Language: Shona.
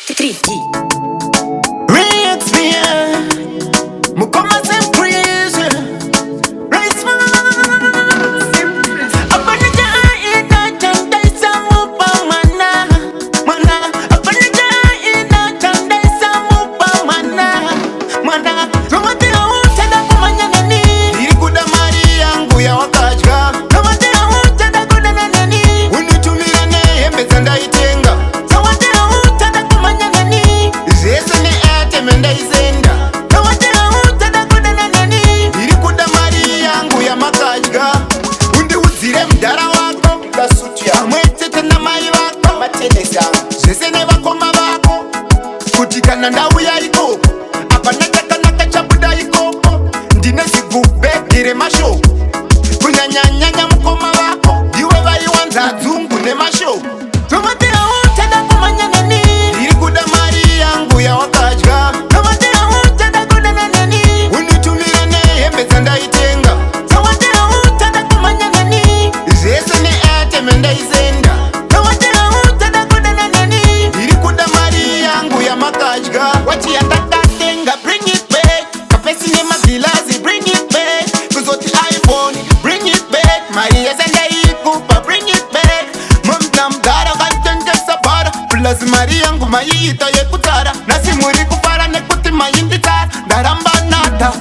3D. React me, Mukoma sem crazy. Race man. Abanija ina chanda isamu pa mana. Abanija ina chanda isamu pa mana. Romate chanda kumanya nani. Irikuda mari yangu ya wakajga. Romate chanda kudana nani. Unitumira ne yembe zanda itenga. Menda izenda nawatera utada kudana nani irikuda mari yangu ya makajga undi uzire mdara wako gasutia amwetete na mai wako matenesa zese ne bakoma bako kutikana ndawu yaiko apanataka nakachabuda ikoko ndine zigube dire masho kunyanyanyanya mukoma wako diwe bayiwanza zungu ne masho nawatera utada kumanya nani irikuda mari yangu ya wakajga menda izenda nawatera utada kudana nani irikuda mari yangu ya makajga wachi yatatatenga bring it back kapesi ne magilazi bring it back kuzoti iPhone bring it back mari yazenda ikupa bring it back mumna mdara kantenge sabara plus mari yangu mayita yekutara nasi muri kupara nekuti mayindikara ndaramba nata